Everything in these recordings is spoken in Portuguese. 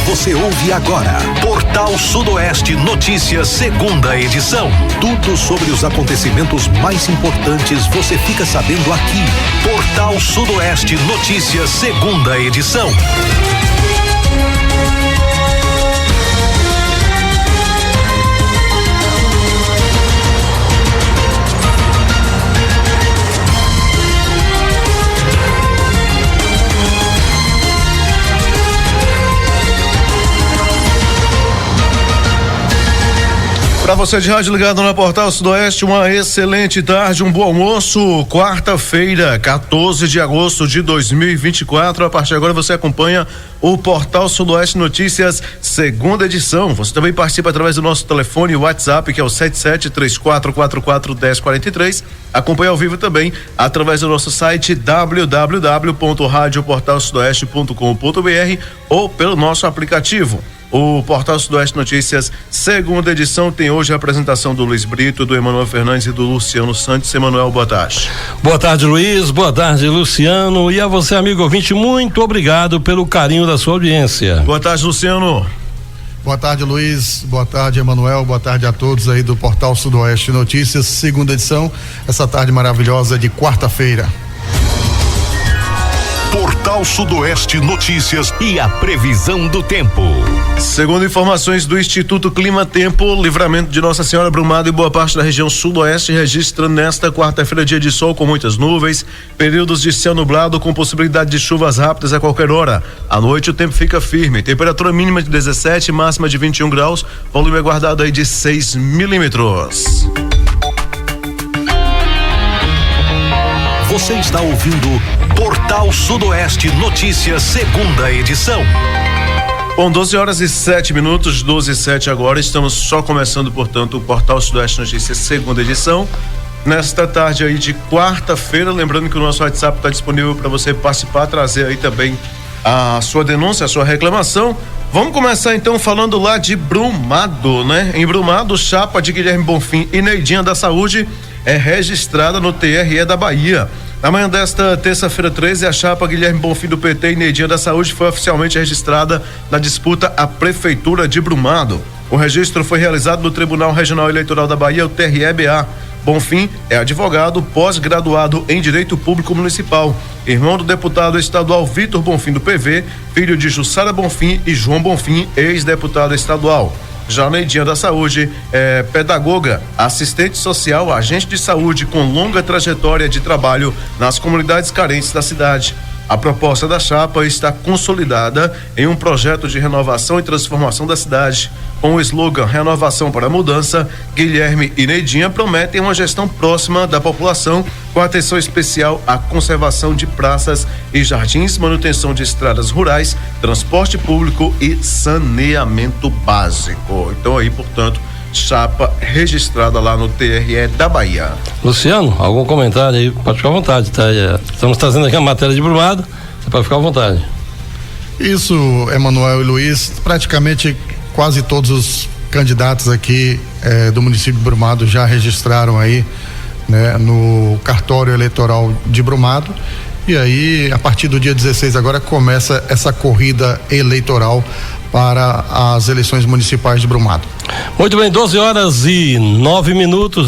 Você ouve agora Portal Sudoeste Notícias, segunda edição. Tudo sobre os acontecimentos mais importantes você fica sabendo aqui. Portal Sudoeste Notícias, segunda edição. Para você de rádio ligado na Portal Sudoeste, uma excelente tarde, um bom almoço. Quarta-feira, 14 de agosto de 2024. A partir de agora você acompanha o Portal Sudoeste Notícias, segunda edição. Você também participa através do nosso telefone WhatsApp, que é o 7734441043. Acompanha ao vivo também através do nosso site www.radioportalsudoeste.com.br ou pelo nosso aplicativo. O Portal Sudoeste Notícias, segunda edição, tem hoje a apresentação do Luiz Brito, do Emanuel Fernandes e do Luciano Santos. Emanuel, boa tarde. Boa tarde, Luiz, boa tarde, Luciano, e a você, amigo ouvinte, muito obrigado pelo carinho da sua audiência. Boa tarde, Luciano. Boa tarde, Luiz, boa tarde, Emanuel, boa tarde a todos aí do Portal Sudoeste Notícias, segunda edição, essa tarde maravilhosa de quarta-feira. Portal Sudoeste Notícias e a previsão do tempo. Segundo informações do Instituto Clima Tempo, Livramento de Nossa Senhora, Brumado e boa parte da região sudoeste registra nesta quarta-feira dia de sol com muitas nuvens, períodos de céu nublado com possibilidade de chuvas rápidas a qualquer hora. À noite o tempo fica firme, temperatura mínima de 17, máxima de 21 graus, volume aguardado aí de 6 milímetros. Você está ouvindo Portal Sudoeste Notícias, segunda edição. Bom, 12h07, 12h07 agora, estamos só começando, portanto, o Portal Sudoeste Notícias, segunda edição. Nesta tarde aí de quarta-feira, lembrando que o nosso WhatsApp está disponível para você participar, trazer aí também a sua denúncia, a sua reclamação. Vamos começar então falando lá de Brumado, né? Em Brumado, chapa de Guilherme Bonfim e Neidinha da Saúde é registrada no TRE da Bahia. Na manhã desta terça-feira 13, a chapa Guilherme Bonfim do PT e Neidinha da Saúde foi oficialmente registrada na disputa à Prefeitura de Brumado. O registro foi realizado no Tribunal Regional Eleitoral da Bahia, o TRE-BA. Bonfim é advogado pós-graduado em Direito Público Municipal, irmão do deputado estadual Vitor Bonfim do PV, filho de Jussara Bonfim e João Bonfim, ex-deputado estadual. Já Neidinha da Saúde é pedagoga, assistente social, agente de saúde com longa trajetória de trabalho nas comunidades carentes da cidade. A proposta da chapa está consolidada em um projeto de renovação e transformação da cidade. Com o slogan Renovação para a Mudança, Guilherme e Neidinha prometem uma gestão próxima da população, com atenção especial à conservação de praças e jardins, manutenção de estradas rurais, transporte público e saneamento básico. Então aí, portanto, chapa registrada lá no TRE da Bahia. Luciano, algum comentário aí? Pode ficar à vontade, tá? Estamos trazendo aqui a matéria de Brumado, você pode ficar à vontade. Isso, Emanuel e Luiz, praticamente quase todos os candidatos aqui do município de Brumado já registraram aí, né, no cartório eleitoral de Brumado. E aí, a partir do dia 16 agora começa essa corrida eleitoral para as eleições municipais de Brumado. Muito bem, 12h09,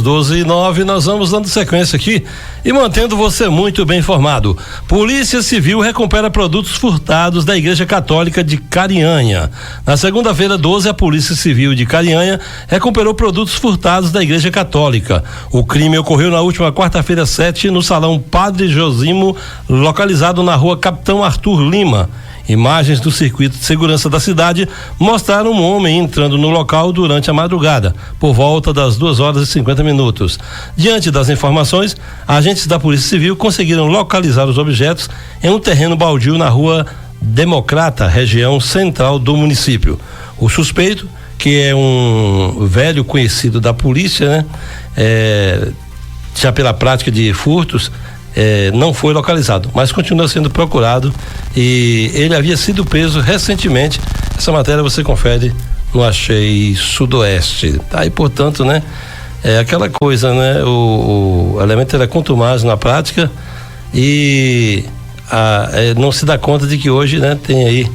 12h09, nós vamos dando sequência aqui e mantendo você muito bem informado. Polícia Civil recupera produtos furtados da Igreja Católica de Carinhanha. Na segunda-feira 12, a Polícia Civil de Carinhanha recuperou produtos furtados da Igreja Católica. O crime ocorreu na última quarta-feira 7 no Salão Padre Josimo, localizado na rua Capitão Arthur Lima. Imagens do circuito de segurança da cidade mostraram um homem entrando no local durante a madrugada, por volta das 2h50. Diante das informações, agentes da Polícia Civil conseguiram localizar os objetos em um terreno baldio na rua Democrata, região central do município. O suspeito, que é um velho conhecido da polícia, né? Já pela prática de furtos, não foi localizado, mas continua sendo procurado e ele havia sido preso recentemente. Essa matéria você confere no Achei Sudoeste. Aí, portanto, né? É aquela coisa, né? O elemento era contumaz na prática e não se dá conta de que hoje, né? Tem aí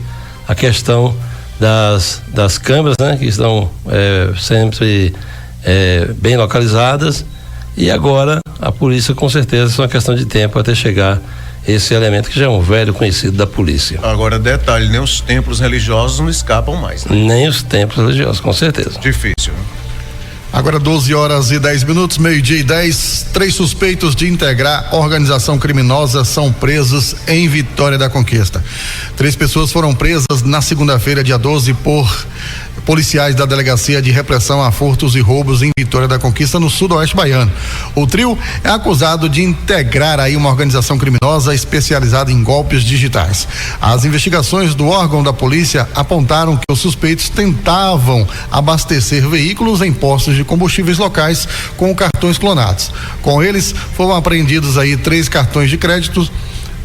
a questão das câmeras, né? Que estão sempre bem localizadas, e agora a polícia, com certeza, é uma questão de tempo até chegar esse elemento que já é um velho conhecido da polícia. Agora, detalhe, nem os templos religiosos não escapam mais, né? Nem os templos religiosos, com certeza. Difícil. Agora 12h10, 12h10, 3 suspeitos de integrar organização criminosa são presos em Vitória da Conquista. 3 pessoas foram presas na segunda-feira, dia 12, por policiais da Delegacia de Repressão a Furtos e Roubos em Vitória da Conquista, no sudoeste baiano. O trio é acusado de integrar aí uma organização criminosa especializada em golpes digitais. As investigações do órgão da polícia apontaram que os suspeitos tentavam abastecer veículos em postos de combustíveis locais com cartões clonados. Com eles foram apreendidos aí 3 cartões de crédito,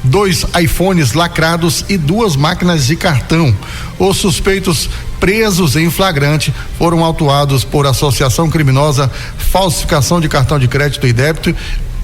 2 iPhones lacrados e 2 máquinas de cartão. Os suspeitos presos em flagrante foram autuados por associação criminosa, falsificação de cartão de crédito e débito,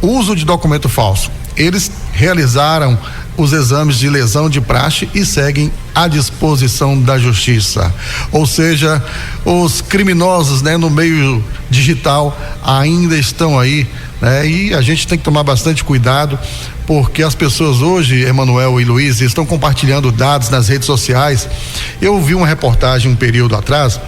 uso de documento falso. Eles realizaram os exames de lesão de praxe e seguem à disposição da justiça. Ou seja, os criminosos, né, no meio digital ainda estão aí, né? E a gente tem que tomar bastante cuidado, porque as pessoas hoje, Emanuel e Luiz, estão compartilhando dados nas redes sociais. Eu vi uma reportagem um período atrás,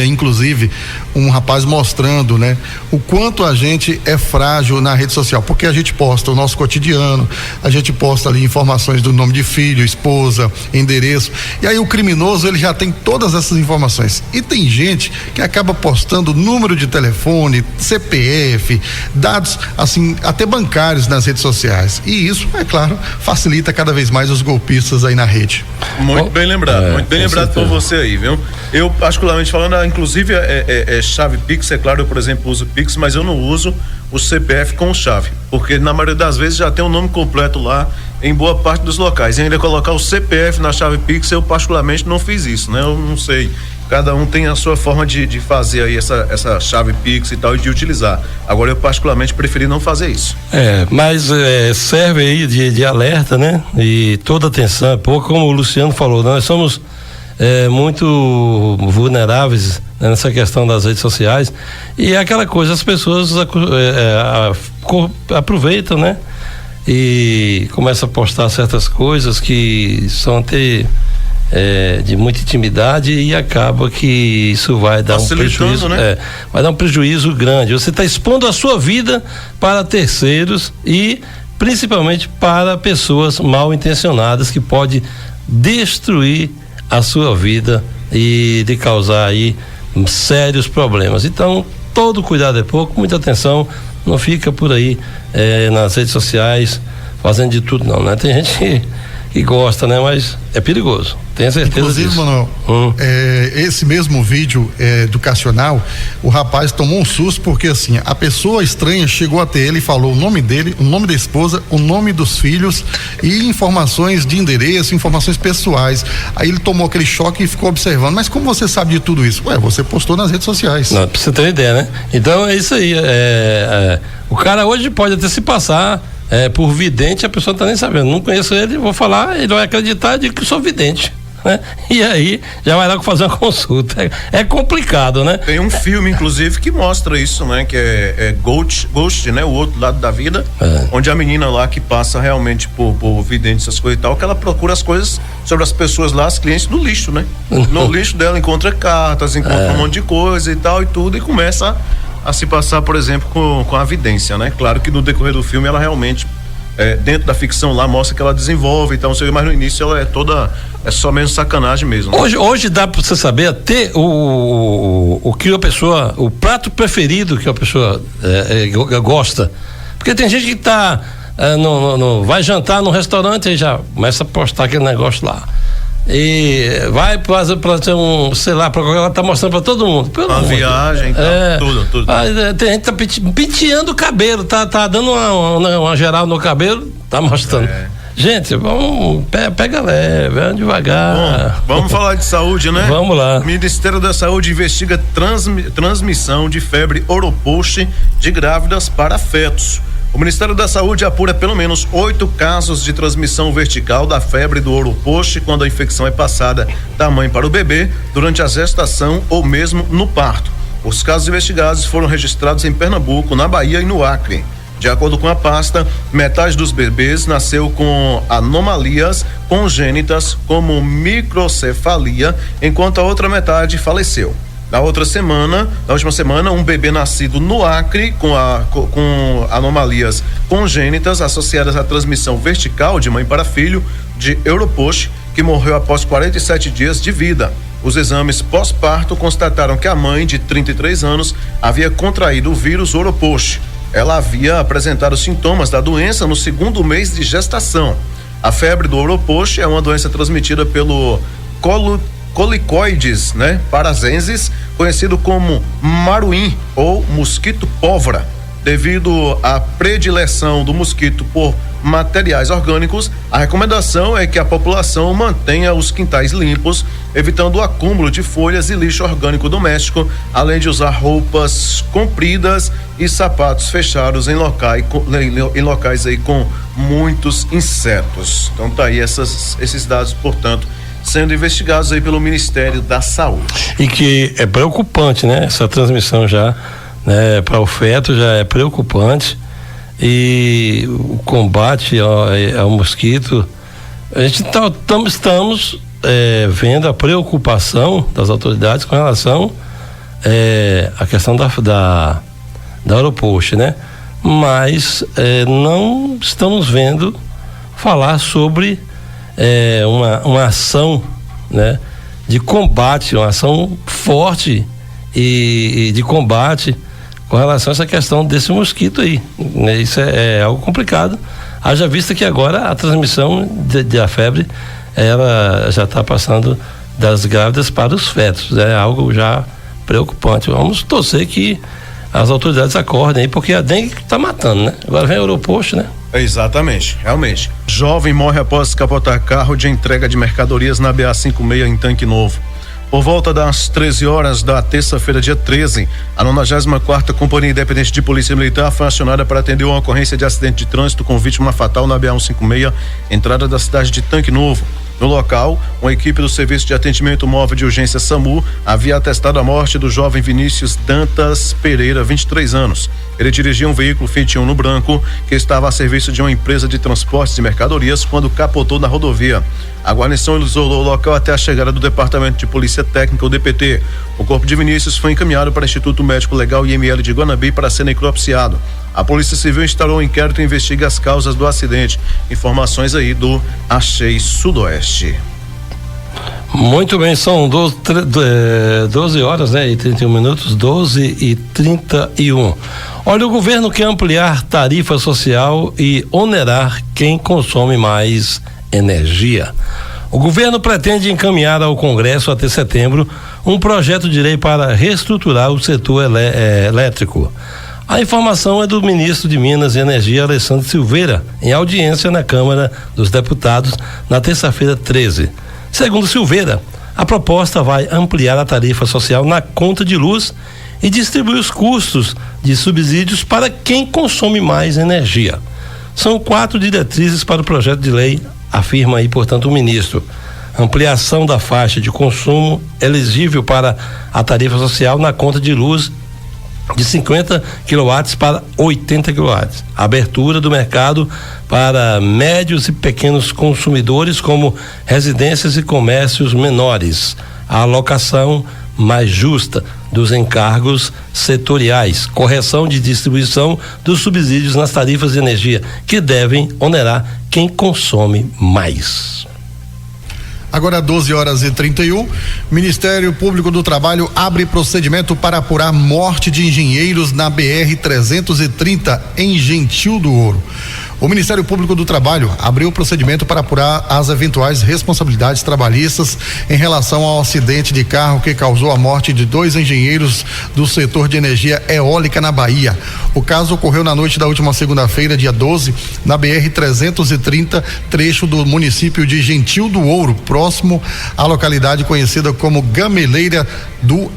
inclusive um rapaz mostrando, né, o quanto a gente é frágil na rede social, porque a gente posta o nosso cotidiano, a gente posta ali informações do nome de filho, esposa, endereço, e aí o criminoso ele já tem todas essas informações, e tem gente que acaba postando número de telefone, CPF, dados assim, até bancários nas redes sociais, e isso, é claro, facilita cada vez mais os golpistas aí na rede. Muito bem lembrado por você aí, viu? Eu, particularmente falando, inclusive chave Pix, é claro, eu, por exemplo, uso Pix, mas eu não uso o CPF com chave, porque na maioria das vezes já tem o nome completo lá em boa parte dos locais, e ainda colocar o CPF na chave Pix, eu particularmente não fiz isso, né? Eu não sei, cada um tem a sua forma de fazer aí essa chave Pix e tal, e de utilizar. Agora eu particularmente preferi não fazer isso. Mas serve aí de alerta, né? E toda atenção é pouco, como o Luciano falou, nós somos muito vulneráveis, né, nessa questão das redes sociais, e é aquela coisa, as pessoas aproveitam, né, e começam a postar certas coisas que são até de muita intimidade, e acaba que isso vai dar um prejuízo, né? Vai dar um prejuízo grande. Você está expondo a sua vida para terceiros e principalmente para pessoas mal intencionadas que pode destruir a sua vida e de causar aí sérios problemas. Então, todo cuidado é pouco, muita atenção, não fica por aí nas redes sociais fazendo de tudo não, né? Tem gente que gosta, né? Mas é perigoso, tenho certeza. Inclusive, disso. Manuel, esse mesmo vídeo educacional, o rapaz tomou um susto porque assim, a pessoa estranha chegou até ele e falou o nome dele, o nome da esposa, o nome dos filhos e informações de endereço, informações pessoais. Aí ele tomou aquele choque e ficou observando, mas como você sabe de tudo isso? Você postou nas redes sociais. Não, pra você ter uma ideia, né? Então é isso aí, o cara hoje pode até se passar por vidente, a pessoa não tá nem sabendo, não conheço ele, vou falar, ele vai acreditar de que sou vidente, né? E aí já vai lá fazer uma consulta, é complicado, né? Tem um filme inclusive que mostra isso, né? Que é Ghost, né? O outro lado da vida, onde a menina lá que passa realmente por vidente, essas coisas e tal, que ela procura as coisas sobre as pessoas lá, as clientes, no lixo, né? No lixo dela encontra cartas, encontra um monte de coisa e tal e tudo, e começa a se passar, por exemplo, com a vidência, né? Claro que no decorrer do filme ela realmente, dentro da ficção lá, mostra que ela desenvolve, então, mas no início ela é só mesmo sacanagem mesmo. Né? Hoje dá pra você saber até o que a pessoa, o prato preferido que a pessoa gosta, porque tem gente que tá, vai jantar no restaurante e já começa a postar aquele negócio lá. E vai pra ter sei lá, ela tá mostrando pra todo mundo. Uma viagem, tudo. Tem gente que tá penteando o cabelo, tá dando uma geral no cabelo, tá mostrando. Gente, vamos, pega leve, vamos devagar. Bom, vamos falar de saúde, né? Vamos lá. O Ministério da Saúde investiga transmissão de febre oropouche de grávidas para fetos. O Ministério da Saúde apura pelo menos 8 casos de transmissão vertical da febre do ouro poste quando a infecção é passada da mãe para o bebê durante a gestação ou mesmo no parto. Os casos investigados foram registrados em Pernambuco, na Bahia e no Acre. De acordo com a pasta, metade dos bebês nasceu com anomalias congênitas como microcefalia, enquanto a outra metade faleceu. Na última semana, um bebê nascido no Acre com anomalias congênitas associadas à transmissão vertical de mãe para filho de Europost, que morreu após 47 dias de vida. Os exames pós-parto constataram que a mãe, de 33 anos, havia contraído o vírus Europost. Ela havia apresentado sintomas da doença no 2º mês de gestação. A febre do Europost é uma doença transmitida pelo Colicoides, parazensis, conhecido como maruim ou mosquito pólvora. Devido à predileção do mosquito por materiais orgânicos, a recomendação é que a população mantenha os quintais limpos, evitando o acúmulo de folhas e lixo orgânico doméstico, além de usar roupas compridas e sapatos fechados em locais aí com muitos insetos. Então tá aí esses dados, portanto, sendo investigados aí pelo Ministério da Saúde. E que é preocupante, essa transmissão já, para o feto já é preocupante, e o combate ao mosquito, a gente estamos vendo a preocupação das autoridades com relação à questão da Europost, mas não estamos vendo falar sobre uma ação, de combate, uma ação forte e de combate com relação a essa questão desse mosquito aí, Isso é algo complicado, haja vista que agora a transmissão da febre, ela já está passando das grávidas para os fetos, é algo já preocupante. Vamos torcer que as autoridades acordem aí, porque a dengue está matando, Agora vem o Europost, Exatamente, realmente. Jovem morre após capotar carro de entrega de mercadorias na BA-56 em Tanque Novo. Por volta das 13 horas da terça-feira, dia 13, a 94ª Companhia Independente de Polícia Militar foi acionada para atender uma ocorrência de acidente de trânsito com vítima fatal na BA-156, entrada da cidade de Tanque Novo. No local, uma equipe do Serviço de Atendimento Móvel de Urgência SAMU havia atestado a morte do jovem Vinícius Dantas Pereira, 23 anos. Ele dirigia um veículo Fiat Uno branco que estava a serviço de uma empresa de transportes de mercadorias quando capotou na rodovia. A guarnição isolou o local até a chegada do Departamento de Polícia Técnica, o DPT. O corpo de Vinícius foi encaminhado para o Instituto Médico Legal IML de Guanabi para ser necropsiado. A Polícia Civil instaurou um inquérito e investiga as causas do acidente. Informações aí do Achei Sudoeste. Muito bem, são 12 horas, e 31 minutos, 12h31. Olha, o governo quer ampliar tarifa social e onerar quem consome mais energia. O governo pretende encaminhar ao Congresso até setembro um projeto de lei para reestruturar o setor elétrico. A informação é do ministro de Minas e Energia, Alessandro Silveira, em audiência na Câmara dos Deputados na terça-feira 13. Segundo Silveira, a proposta vai ampliar a tarifa social na conta de luz e distribuir os custos de subsídios para quem consome mais energia. São 4 diretrizes para o projeto de lei, afirma aí, portanto, o ministro. Ampliação da faixa de consumo elegível para a tarifa social na conta de luz de 50 kW para 80 kW. Abertura do mercado para médios e pequenos consumidores, como residências e comércios menores. A alocação mais justa dos encargos setoriais. Correção de distribuição dos subsídios nas tarifas de energia, que devem onerar quem consome mais. Agora 12h31, Ministério Público do Trabalho abre procedimento para apurar morte de engenheiros na BR-330 em Gentil do Ouro. O Ministério Público do Trabalho abriu o procedimento para apurar as eventuais responsabilidades trabalhistas em relação ao acidente de carro que causou a morte de 2 engenheiros do setor de energia eólica na Bahia. O caso ocorreu na noite da última segunda-feira, dia 12, na BR-330, trecho do município de Gentil do Ouro, próximo à localidade conhecida como Gameleira do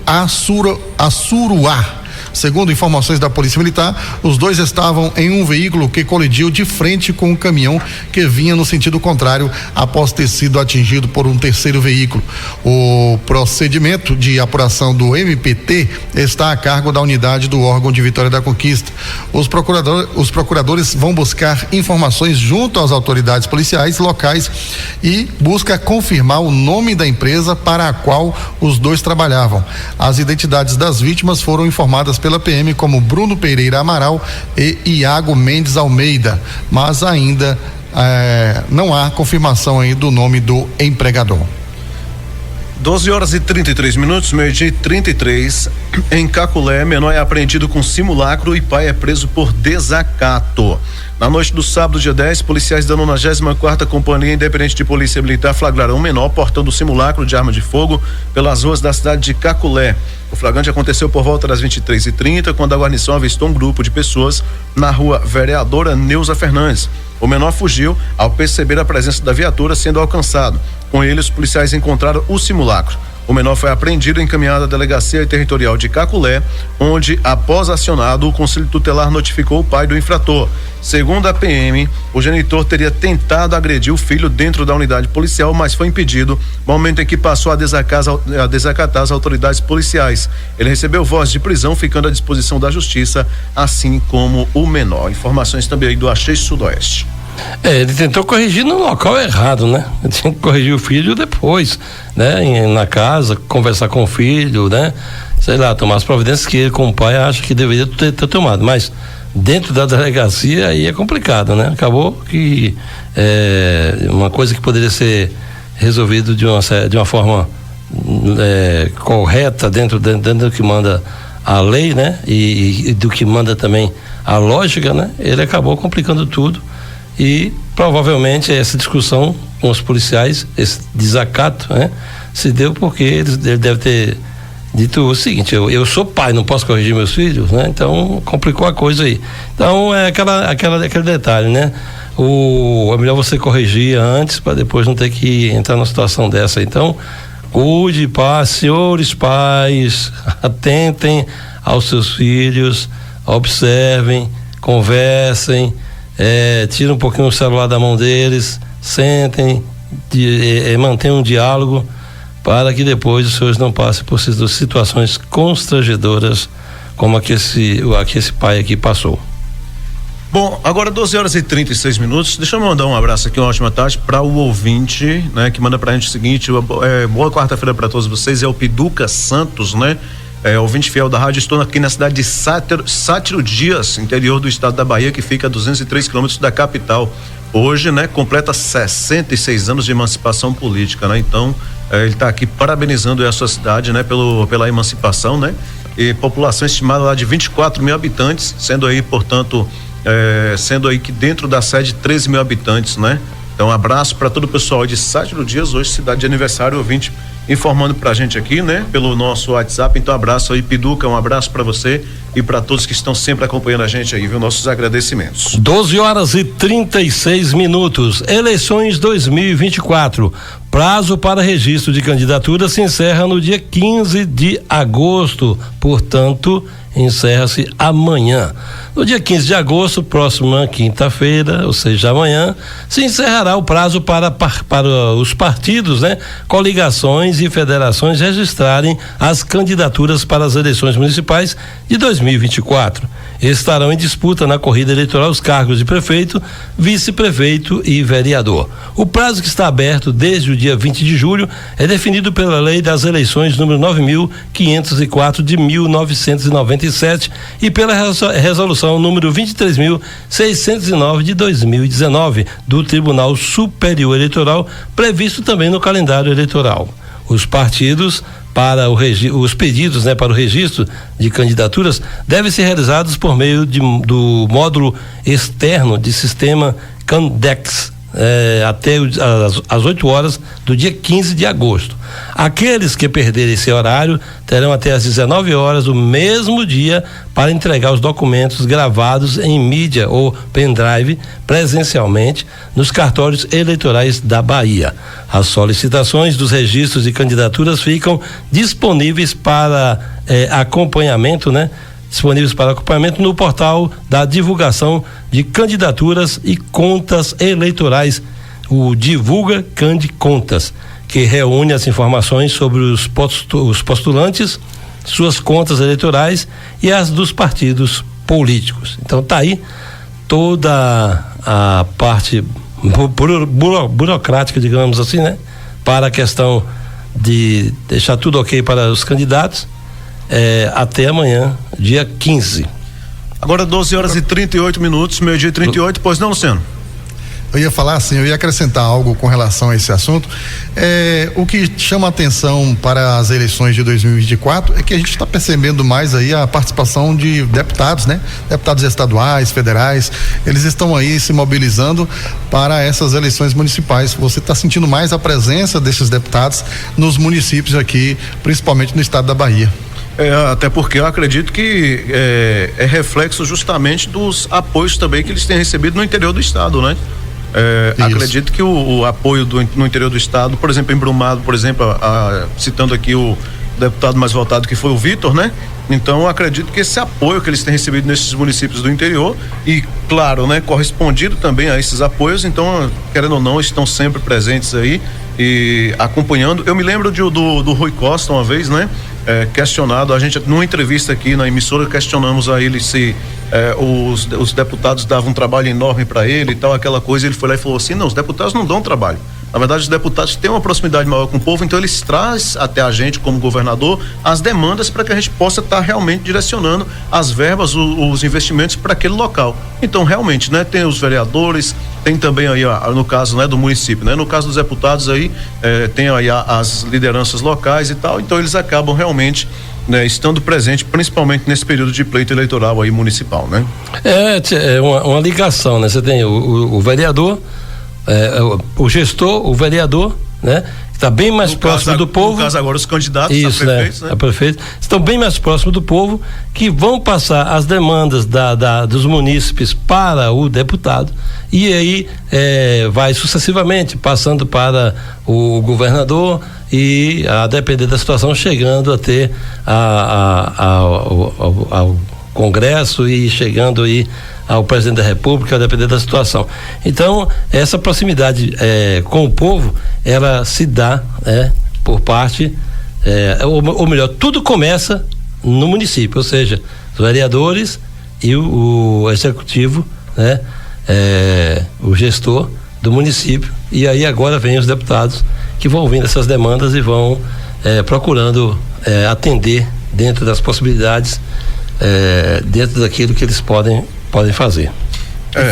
Assuruá. Segundo informações da Polícia Militar, os dois estavam em um veículo que colidiu de frente com um caminhão que vinha no sentido contrário após ter sido atingido por um terceiro veículo. O procedimento de apuração do MPT está a cargo da unidade do órgão de Vitória da Conquista. Os procuradores vão buscar informações junto às autoridades policiais locais e busca confirmar o nome da empresa para a qual os dois trabalhavam. As identidades das vítimas foram informadas pela PM como Bruno Pereira Amaral e Iago Mendes Almeida, mas ainda não há confirmação aí do nome do empregador. 12h33, meio-dia e 33, em Caculé, menor é apreendido com simulacro e pai é preso por desacato. Na noite do sábado, dia 10, policiais da 94ª Companhia Independente de Polícia Militar flagraram um menor portando simulacro de arma de fogo pelas ruas da cidade de Caculé. O flagrante aconteceu por volta das 23h30, quando a guarnição avistou um grupo de pessoas na rua Vereadora Neuza Fernandes. O menor fugiu ao perceber a presença da viatura sendo alcançado. Com ele, os policiais encontraram o simulacro. O menor foi apreendido e encaminhado à Delegacia Territorial de Caculé, onde, após acionado, o Conselho Tutelar notificou o pai do infrator. Segundo a PM, o genitor teria tentado agredir o filho dentro da unidade policial, mas foi impedido, momento em que passou a desacatar as autoridades policiais. Ele recebeu voz de prisão, ficando à disposição da justiça, assim como o menor. Informações também aí do Axis Sudoeste. Ele tentou corrigir no local errado, né? Ele tinha que corrigir o filho depois, né? Na casa, conversar com o filho, né? Sei lá, tomar as providências que ele, como pai, acha que deveria ter tomado, mas dentro da delegacia aí é complicado, né? Acabou que uma coisa que poderia ser resolvido de uma forma correta dentro do que manda a lei, né? E do que manda também a lógica, né? Ele acabou complicando tudo. E provavelmente essa discussão com os policiais, esse desacato, né, se deu porque ele deve ter dito o seguinte: eu sou pai, não posso corrigir meus filhos, né? Então complicou a coisa aí. Então é aquele detalhe, né? É melhor você corrigir antes para depois não ter que entrar numa situação dessa. Então cuide, senhores pais, atentem aos seus filhos, observem, conversem. Tira um pouquinho o celular da mão deles, sentem, mantenham um diálogo para que depois os senhores não passem por situações constrangedoras como a que esse pai aqui passou. Bom, agora 12h36, deixa eu mandar um abraço aqui, uma ótima tarde para o ouvinte, né, que manda pra gente o seguinte: boa quarta-feira para todos vocês, é o Piduca Santos, né? Ouvinte fiel da rádio, estou aqui na cidade de Sátiro Dias, interior do estado da Bahia, que fica a 203 quilômetros da capital. Hoje, né, completa 66 anos de emancipação política, né? Então, ele está aqui parabenizando a sua cidade, né, pela emancipação, né? E população estimada lá de 24 mil habitantes, sendo aí, portanto, que dentro da sede 13 mil habitantes, né? Então, um abraço para todo o pessoal de Sátiro Dias, hoje cidade de aniversário, ouvinte informando pra gente aqui, né? Pelo nosso WhatsApp. Então, abraço aí, Piduca, um abraço para você e para todos que estão sempre acompanhando a gente aí, viu? Nossos agradecimentos. 12h36. Eleições 2024. Prazo para registro de candidatura se encerra no dia 15 de agosto, portanto, encerra-se amanhã. No dia 15 de agosto, próxima quinta-feira, ou seja, amanhã, se encerrará o prazo para os partidos, né, coligações e federações registrarem as candidaturas para as eleições municipais de 2024. Estarão em disputa na corrida eleitoral os cargos de prefeito, vice-prefeito e vereador. O prazo que está aberto desde o dia 20 de julho é definido pela Lei das Eleições número 9.504 de 1997 e pela resolução número 23.609 de 2019 do Tribunal Superior Eleitoral, previsto também no calendário eleitoral. Os partidos os pedidos, né, para o registro de candidaturas devem ser realizados por meio do módulo externo de sistema Candex, até às 8 horas do dia 15 de agosto. Aqueles que perderem esse horário terão até às 19 horas do mesmo dia para entregar os documentos gravados em mídia ou pendrive presencialmente nos cartórios eleitorais da Bahia. As solicitações dos registros de candidaturas ficam disponíveis para acompanhamento, né, disponíveis para acompanhamento no portal da divulgação de candidaturas e contas eleitorais, o Divulga Candi Contas, que reúne as informações sobre os postulantes, suas contas eleitorais e as dos partidos políticos. Então tá aí toda a parte burocrática, digamos assim, né? Para a questão de deixar tudo ok para os candidatos, até amanhã, dia 15. Agora 12h38, meio-dia e 38, pois não, Luciano? Eu ia falar assim, eu ia acrescentar algo com relação a esse assunto. O que chama a atenção para as eleições de 2024 é que a gente está percebendo mais aí a participação de deputados, né? Deputados estaduais, federais, eles estão aí se mobilizando para essas eleições municipais. Você está sentindo mais a presença desses deputados nos municípios aqui, principalmente no estado da Bahia. Até porque eu acredito que é reflexo justamente dos apoios também que eles têm recebido no interior do estado, né? Acredito que o apoio no interior do estado, por exemplo, em Brumado, por exemplo, citando aqui o deputado mais votado, que foi o Vitor, né? Então, acredito que esse apoio que eles têm recebido nesses municípios do interior e, claro, né, correspondido também a esses apoios, então, querendo ou não, estão sempre presentes aí e acompanhando. Eu me lembro do Rui Costa uma vez, né? Questionado, a gente numa entrevista aqui na emissora questionamos a ele se os deputados davam um trabalho enorme para ele e tal, aquela coisa. Ele foi lá e falou assim: não, os deputados não dão trabalho. Na verdade, os deputados têm uma proximidade maior com o povo, então eles trazem até a gente, como governador, as demandas para que a gente possa estar realmente direcionando as verbas, os investimentos para aquele local. Então, realmente, né, tem os vereadores, tem também aí, no caso, né, do município, né? No caso dos deputados aí, tem aí as lideranças locais e tal, então eles acabam realmente, né, estando presente, principalmente nesse período de pleito eleitoral aí municipal, né? É uma ligação, né? Você tem o vereador, o gestor, o vereador, né? Está bem mais próximo do povo. No caso agora os candidatos a prefeitos, né? A prefeito, estão bem mais próximos do povo, que vão passar as demandas dos munícipes para o deputado, e aí vai sucessivamente passando para o governador e, a depender da situação, chegando até ao Congresso e chegando aí ao presidente da República, a depender da situação. Então, essa proximidade com o povo, ela se dá por parte, ou melhor, tudo começa no município, ou seja, os vereadores e o executivo, né? O gestor do município, e aí agora vem os deputados que vão ouvindo essas demandas e vão procurando atender dentro das possibilidades, dentro daquilo que eles podem fazer.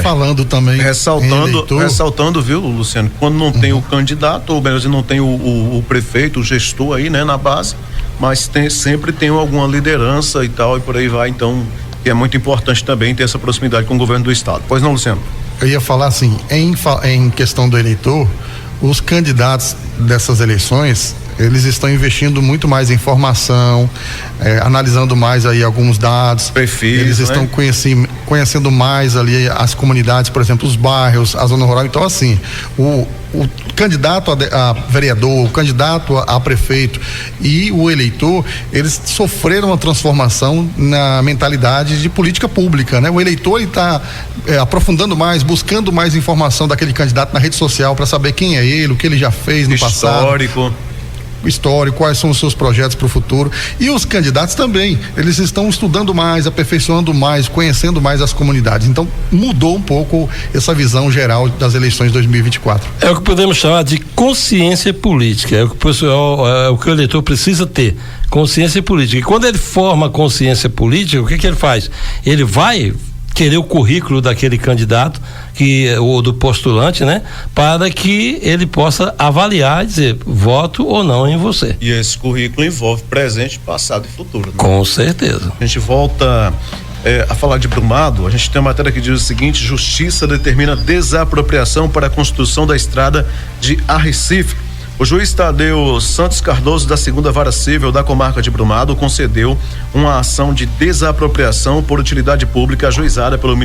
Falando também, ressaltando, viu, Luciano, quando não tem o candidato, ou melhor, não tem o prefeito, o gestor aí, né, na base, mas sempre tem alguma liderança e tal, e por aí vai, então, que é muito importante também ter essa proximidade com o governo do estado. Pois não, Luciano? Eu ia falar assim, em questão do eleitor, os candidatos dessas eleições, eles estão investindo muito mais em formação, analisando mais aí alguns dados. Perfis, eles estão conhecendo mais ali as comunidades, por exemplo, os bairros, a zona rural. Então, assim, o candidato a vereador, o candidato a prefeito e o eleitor, eles sofreram uma transformação na mentalidade de política pública, né? O eleitor, ele está aprofundando mais, buscando mais informação daquele candidato na rede social para saber quem é ele, o que ele já fez no passado. Histórico, quais são os seus projetos para o futuro. E os candidatos também, eles estão estudando mais, aperfeiçoando mais, conhecendo mais as comunidades. Então, mudou um pouco essa visão geral das eleições de 2024. É o que podemos chamar de consciência política, é o que o eleitor precisa ter, consciência política. E quando ele forma consciência política, o que ele faz? Ele vai querer o currículo daquele candidato ou do postulante, né? Para que ele possa avaliar e dizer, voto ou não em você. E esse currículo envolve presente, passado e futuro, né? Com certeza. A gente volta a falar de Brumado. A gente tem uma matéria que diz o seguinte: Justiça determina desapropriação para a construção da estrada de Arrecife. O juiz Tadeu Santos Cardoso, da 2ª Vara Civil da Comarca de Brumado, concedeu uma ação de desapropriação por utilidade pública ajuizada pelo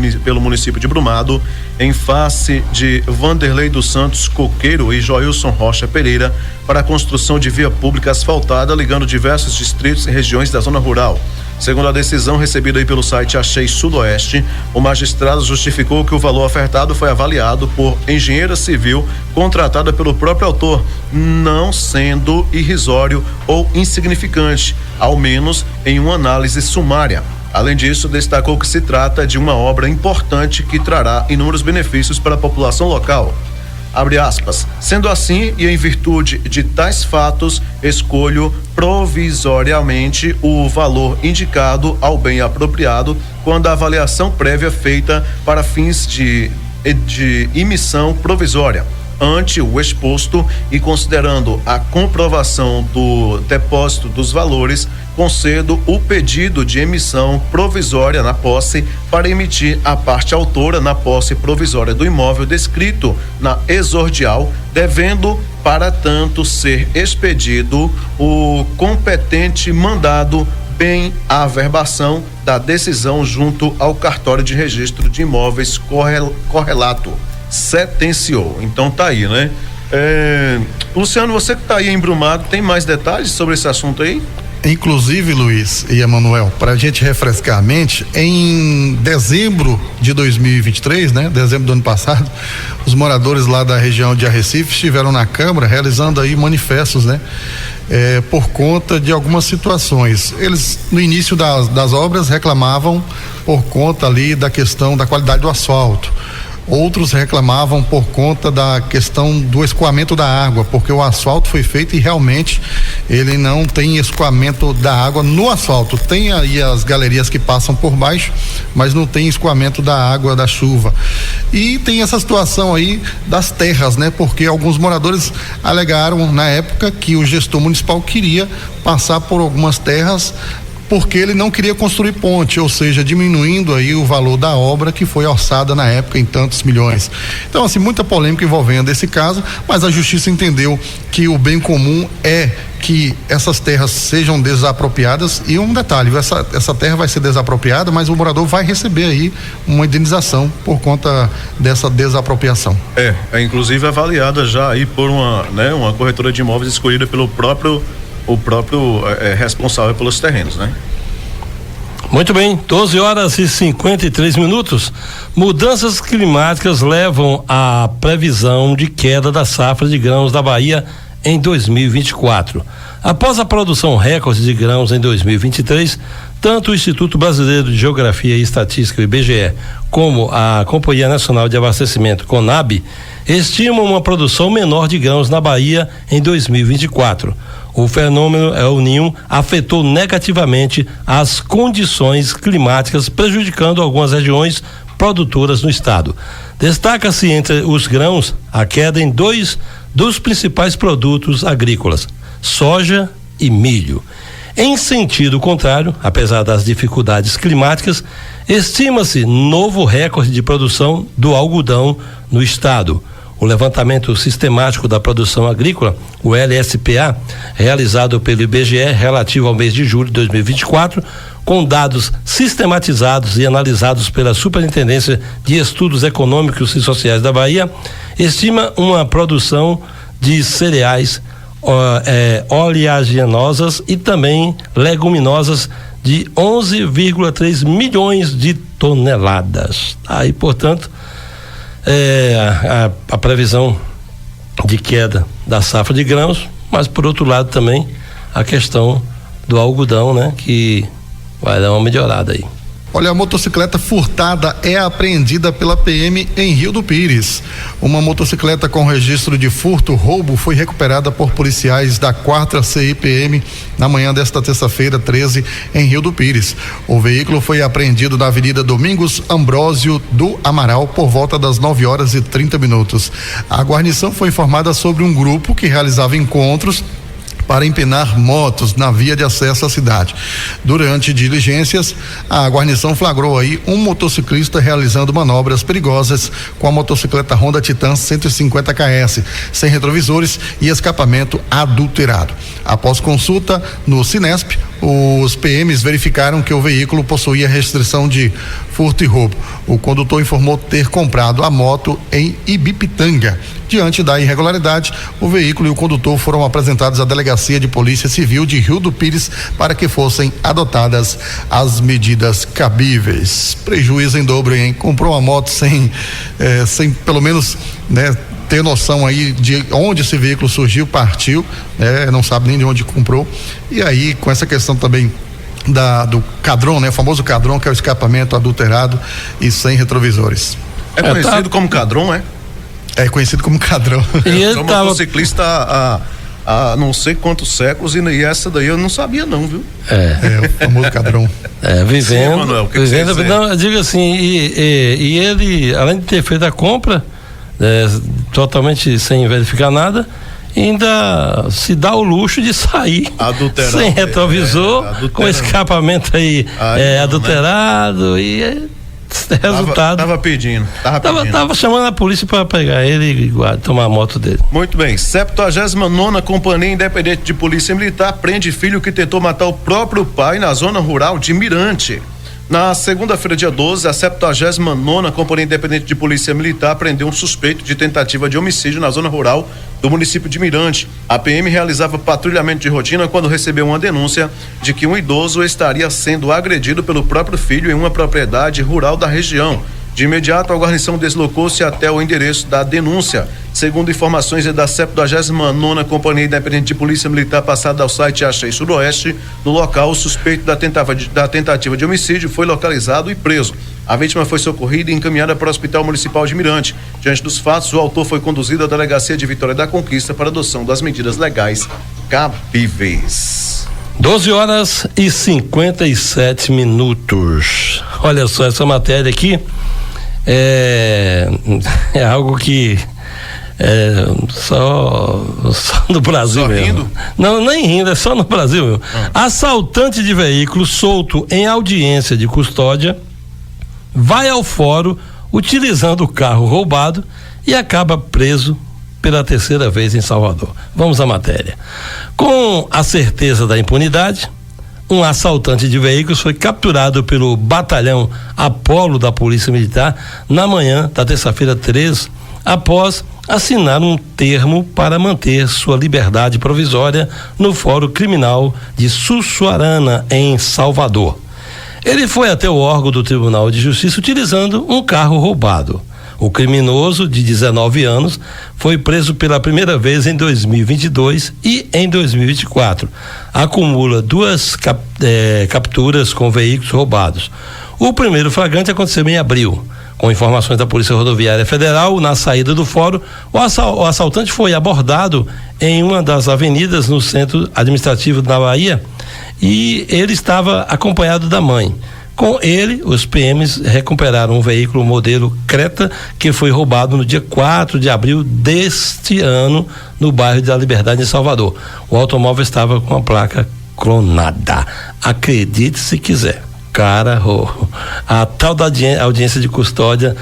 município de Brumado, em face de Vanderlei dos Santos Coqueiro e Joilson Rocha Pereira, para a construção de via pública asfaltada ligando diversos distritos e regiões da zona rural. Segundo a decisão recebida aí pelo site Achei Sudoeste, o magistrado justificou que o valor ofertado foi avaliado por engenheira civil contratada pelo próprio autor, não sendo irrisório ou insignificante, ao menos em uma análise sumária. Além disso, destacou que se trata de uma obra importante que trará inúmeros benefícios para a população local. Abre aspas. Sendo assim, e em virtude de tais fatos, escolho provisoriamente o valor indicado ao bem apropriado quando a avaliação prévia feita para fins de emissão provisória. Ante o exposto e considerando a comprovação do depósito dos valores, concedo o pedido de emissão provisória na posse para emitir a parte autora na posse provisória do imóvel descrito na exordial, devendo, para tanto, ser expedido o competente mandado bem a averbação da decisão junto ao cartório de registro de imóveis correlato. Sentenciou. Então tá aí, né? Luciano, você que tá aí embrumado, tem mais detalhes sobre esse assunto aí? Inclusive, Luiz e Emanuel, para a gente refrescar a mente, em dezembro de 2023, né? Dezembro do ano passado, os moradores lá da região de Arrecife estiveram na Câmara realizando aí manifestos, né? Por conta de algumas situações. Eles, no início das obras, reclamavam por conta ali da questão da qualidade do asfalto. Outros reclamavam por conta da questão do escoamento da água, porque o asfalto foi feito e realmente ele não tem escoamento da água no asfalto. Tem aí as galerias que passam por baixo, mas não tem escoamento da água da chuva. E tem essa situação aí das terras, né? Porque alguns moradores alegaram na época que o gestor municipal queria passar por algumas terras porque ele não queria construir ponte, ou seja, diminuindo aí o valor da obra que foi orçada na época em tantos milhões. Então, assim, muita polêmica envolvendo esse caso, mas a justiça entendeu que o bem comum é que essas terras sejam desapropriadas. E um detalhe, essa terra vai ser desapropriada, mas o morador vai receber aí uma indenização por conta dessa desapropriação. Inclusive avaliada já aí por uma corretora de imóveis escolhida pelo próprio responsável pelos terrenos, né? Muito bem, 12h53. Mudanças climáticas levam à previsão de queda da safra de grãos da Bahia em 2024. Após a produção recorde de grãos em 2023, tanto o Instituto Brasileiro de Geografia e Estatística, o IBGE, como a Companhia Nacional de Abastecimento, CONAB, estimam uma produção menor de grãos na Bahia em 2024. O fenômeno El Niño afetou negativamente as condições climáticas, prejudicando algumas regiões produtoras no estado. Destaca-se entre os grãos a queda em dois dos principais produtos agrícolas, soja e milho. Em sentido contrário, apesar das dificuldades climáticas, estima-se novo recorde de produção do algodão no estado. O levantamento sistemático da produção agrícola, o LSPA, realizado pelo IBGE relativo ao mês de julho de 2024, com dados sistematizados e analisados pela Superintendência de Estudos Econômicos e Sociais da Bahia, estima uma produção de cereais oleaginosas e também leguminosas de 11,3 milhões de toneladas. Aí, portanto, a previsão de queda da safra de grãos, mas por outro lado também a questão do algodão, né? Que vai dar uma melhorada aí. Olha, a motocicleta furtada é apreendida pela PM em Rio do Pires. Uma motocicleta com registro de furto-roubo foi recuperada por policiais da 4ª CIPM na manhã desta terça-feira, 13, em Rio do Pires. O veículo foi apreendido na Avenida Domingos Ambrósio do Amaral por volta das 9h30. A guarnição foi informada sobre um grupo que realizava encontros para empenar motos na via de acesso à cidade. Durante diligências, a guarnição flagrou aí um motociclista realizando manobras perigosas com a motocicleta Honda Titan 150 KS, sem retrovisores e escapamento adulterado. Após consulta no Cinesp, os PMs verificaram que o veículo possuía restrição de furto e roubo. O condutor informou ter comprado a moto em Ibipitanga. Diante da irregularidade, o veículo e o condutor foram apresentados à Delegacia de Polícia Civil de Rio do Pires para que fossem adotadas as medidas cabíveis. Prejuízo em dobro, hein? Comprou uma moto sem pelo menos, né, ter noção aí de onde esse veículo surgiu, partiu, né? Não sabe nem de onde comprou. E aí, com essa questão também do cadrão, né? O famoso cadrão, que é o escapamento adulterado e sem retrovisores. É conhecido como cadrão, é? É conhecido como cadrão. E ele tava motociclista há não sei quantos séculos e essa daí eu não sabia não, viu? O famoso cadrão. Vivendo. Sim, Manuel, não, eu digo assim, e ele, além de ter feito a compra, totalmente sem verificar nada, ainda se dá o luxo de sair sem retrovisor, com escapamento aí adulterado, e resultado. Tava chamando a polícia para pegar ele e tomar a moto dele. Muito bem. 79ª Companhia Independente de Polícia Militar prende filho que tentou matar o próprio pai na zona rural de Mirante. Na segunda-feira, dia 12, a 79ª Companhia Independente de Polícia Militar prendeu um suspeito de tentativa de homicídio na zona rural do município de Mirante. A PM realizava patrulhamento de rotina quando recebeu uma denúncia de que um idoso estaria sendo agredido pelo próprio filho em uma propriedade rural da região. De imediato, a guarnição deslocou-se até o endereço da denúncia. Segundo informações da 79ª Companhia Independente de Polícia Militar passada ao site Achei Sudoeste, no local, o suspeito da tentativa de homicídio foi localizado e preso. A vítima foi socorrida e encaminhada para o Hospital Municipal de Mirante. Diante dos fatos, o autor foi conduzido à Delegacia de Vitória da Conquista para adoção das medidas legais cabíveis. 12h57. Olha só, essa matéria aqui é algo que só no Brasil só mesmo. Rindo? Não, nem rindo, é só no Brasil mesmo. Assaltante de veículo solto em audiência de custódia vai ao fórum utilizando o carro roubado e acaba preso pela terceira vez em Salvador. Vamos à matéria. Com a certeza da impunidade, um assaltante de veículos foi capturado pelo batalhão Apolo da Polícia Militar na manhã da terça-feira 13, após assinar um termo para manter sua liberdade provisória no Fórum Criminal de Sussuarana, em Salvador. Ele foi até o órgão do Tribunal de Justiça utilizando um carro roubado. O criminoso, de 19 anos, foi preso pela primeira vez em 2022 e em 2024. Acumula 2 capturas com veículos roubados. O primeiro flagrante aconteceu em abril. Com informações da Polícia Rodoviária Federal, na saída do fórum, o assaltante foi abordado em uma das avenidas no centro administrativo da Bahia e ele estava acompanhado da mãe. Com ele, os PMs recuperaram um veículo modelo Creta que foi roubado no dia 4 de abril deste ano no bairro da Liberdade, em Salvador. O automóvel estava com a placa clonada. Acredite se quiser. Cara, a tal da audiência de custódia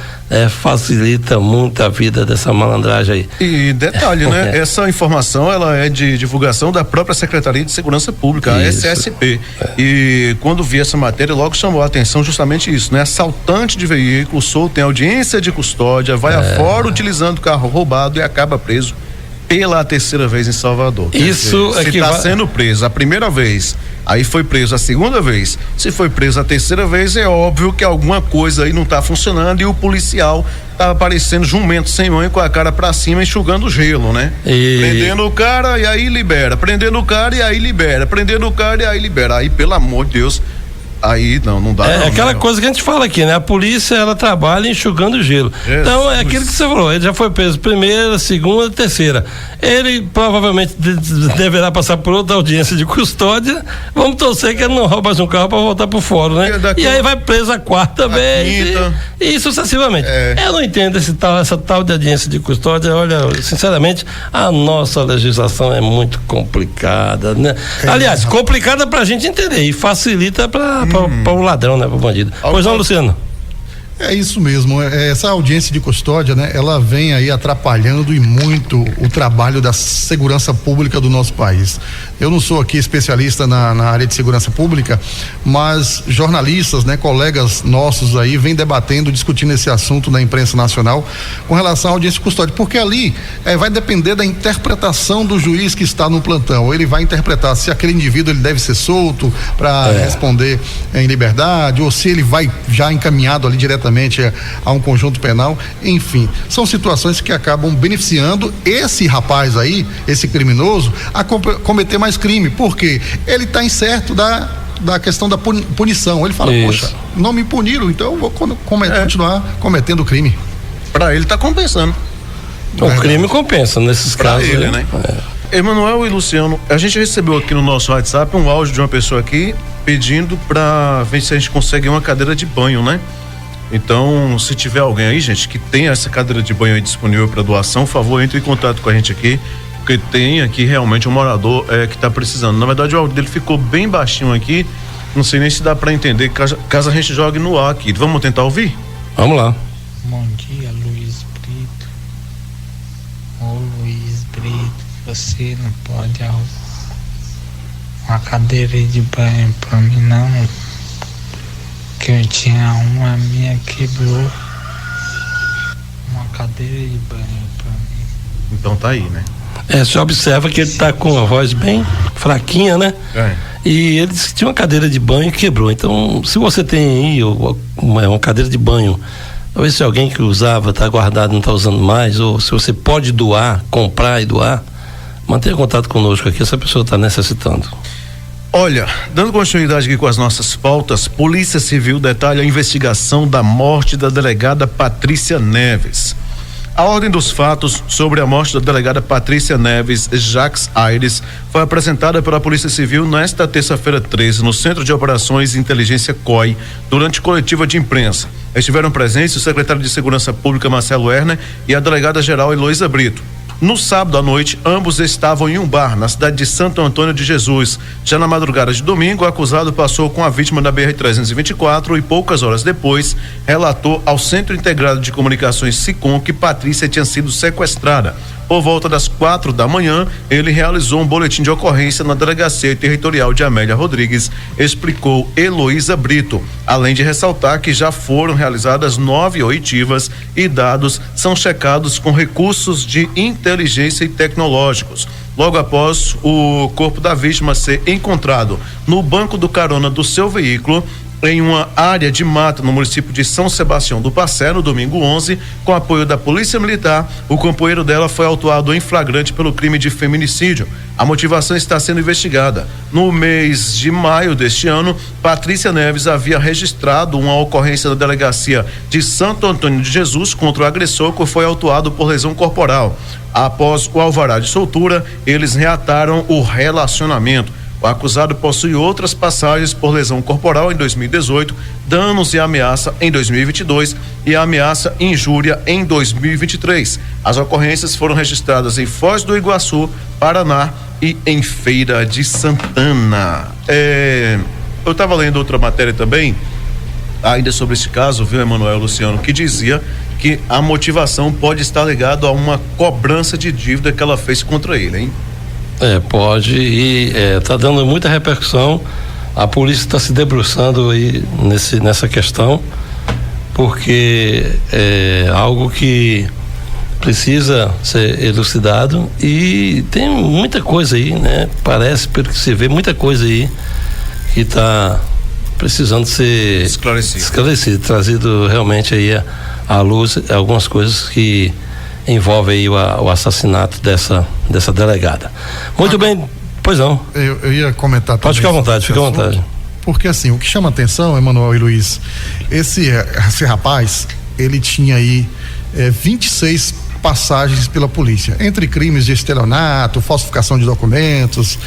facilita muito a vida dessa malandragem aí. E detalhe, né? Essa informação, ela é de divulgação da própria Secretaria de Segurança Pública, a SSP. E quando vi essa matéria, logo chamou a atenção justamente isso, né? Assaltante de veículo solto em audiência de custódia, vai a fora utilizando carro roubado e acaba preso pela terceira vez em Salvador. Isso se está sendo preso a primeira vez, aí foi preso a segunda vez, se foi preso a terceira vez, é óbvio que alguma coisa aí não está funcionando e o policial tá aparecendo jumento sem mãe, com a cara pra cima, enxugando o gelo, né? Prendendo o cara e aí libera, prendendo o cara e aí libera, prendendo o cara e aí libera. Aí, pelo amor de Deus, aí não dá. É aquela coisa que a gente fala aqui, né? A polícia, ela trabalha enxugando gelo. Jesus. Então é aquilo que você falou, ele já foi preso primeira, segunda, terceira. Ele provavelmente deverá passar por outra audiência de custódia. Vamos torcer que ele não rouba mais um carro para voltar pro fórum, né? E aí vai preso a quarta vez e sucessivamente. Eu não entendo essa tal de audiência de custódia. Olha, sinceramente, a nossa legislação é muito complicada, né? Aliás, complicada pra gente entender e facilita para o ladrão, né, para o bandido. Pois não, Luciano? É isso mesmo, essa audiência de custódia, né, ela vem aí atrapalhando e muito o trabalho da segurança pública do nosso país. Eu não sou aqui especialista na área de segurança pública, mas jornalistas, né, colegas nossos aí vêm debatendo, discutindo esse assunto na imprensa nacional com relação à audiência de custódia, porque ali vai depender da interpretação do juiz que está no plantão. Ele vai interpretar se aquele indivíduo ele deve ser solto para responder em liberdade, ou se ele vai já encaminhado ali diretamente a um conjunto penal, enfim, são situações que acabam beneficiando esse rapaz aí, esse criminoso, a cometer mais crime, porque ele está incerto da questão da punição. Ele fala, poxa, não me puniram, então eu vou continuar cometendo crime. Para ele tá compensando. O crime compensa nesses casos. Ele, né? Emanuel e Luciano, a gente recebeu aqui no nosso WhatsApp um áudio de uma pessoa aqui pedindo para ver se a gente consegue uma cadeira de banho, né? Então, se tiver alguém aí, gente, que tem essa cadeira de banho aí disponível para doação, por favor, entre em contato com a gente aqui, porque tem aqui realmente um morador que está precisando. Na verdade, o áudio dele ficou bem baixinho aqui, não sei nem se dá para entender, caso a gente jogue no ar aqui. Vamos tentar ouvir? Vamos lá. Bom dia, Luiz Brito. Ô Luiz Brito, você não pode arrumar uma cadeira de banho para mim, não? Que eu tinha uma, minha quebrou. Uma cadeira de banho pra mim. Então tá aí, né? Você observa que ele tá com a voz bem fraquinha, né? E ele disse que tinha uma cadeira de banho e quebrou. Então, se você tem aí uma cadeira de banho, talvez se alguém que usava tá guardado, não tá usando mais, ou se você pode doar, comprar e doar, mantenha contato conosco aqui, essa pessoa tá necessitando. Olha, dando continuidade aqui com as nossas pautas, Polícia Civil detalha a investigação da morte da delegada Patrícia Neves. A ordem dos fatos sobre a morte da delegada Patrícia Neves Jacques Aires foi apresentada pela Polícia Civil nesta terça-feira 13, no Centro de Operações e Inteligência COI, durante coletiva de imprensa. Estiveram presentes o secretário de Segurança Pública Marcelo Werner e a delegada-geral Heloísa Brito. No sábado à noite, ambos estavam em um bar na cidade de Santo Antônio de Jesus. Já na madrugada de domingo, o acusado passou com a vítima da BR-324 e poucas horas depois relatou ao Centro Integrado de Comunicações SICOM que Patrícia tinha sido sequestrada. Por volta das 4 da manhã, ele realizou um boletim de ocorrência na Delegacia Territorial de Amélia Rodrigues, explicou Heloísa Brito, além de ressaltar que já foram realizadas 9 oitivas e dados são checados com recursos de inteligência e tecnológicos. Logo após o corpo da vítima ser encontrado no banco do carona do seu veículo, em uma área de mata no município de São Sebastião do Passé, no domingo 11, com apoio da Polícia Militar, o companheiro dela foi autuado em flagrante pelo crime de feminicídio. A motivação está sendo investigada. No mês de maio deste ano, Patrícia Neves havia registrado uma ocorrência na delegacia de Santo Antônio de Jesus contra o agressor, que foi autuado por lesão corporal. Após o alvará de soltura, eles reataram o relacionamento. O acusado possui outras passagens por lesão corporal em 2018, danos e ameaça em 2022 e ameaça e injúria em 2023. As ocorrências foram registradas em Foz do Iguaçu, Paraná e em Feira de Santana. Eu estava lendo outra matéria também, ainda sobre esse caso, viu, Emanuel, Luciano, que dizia que a motivação pode estar ligada a uma cobrança de dívida que ela fez contra ele, hein? Pode, e tá dando muita repercussão. A polícia está se debruçando aí nessa questão, porque é algo que precisa ser elucidado e tem muita coisa aí, né? Parece, pelo que se vê, muita coisa aí que está precisando ser esclarecido, trazido realmente aí à luz algumas coisas que envolve aí o assassinato dessa delegada. Muito bem, pois não. Eu ia comentar também. Pode ficar à vontade, fica à vontade. Porque assim, o que chama atenção, Emanuel e Luiz, esse rapaz, ele tinha aí 26 passagens pela polícia, entre crimes de estelionato, falsificação de documentos,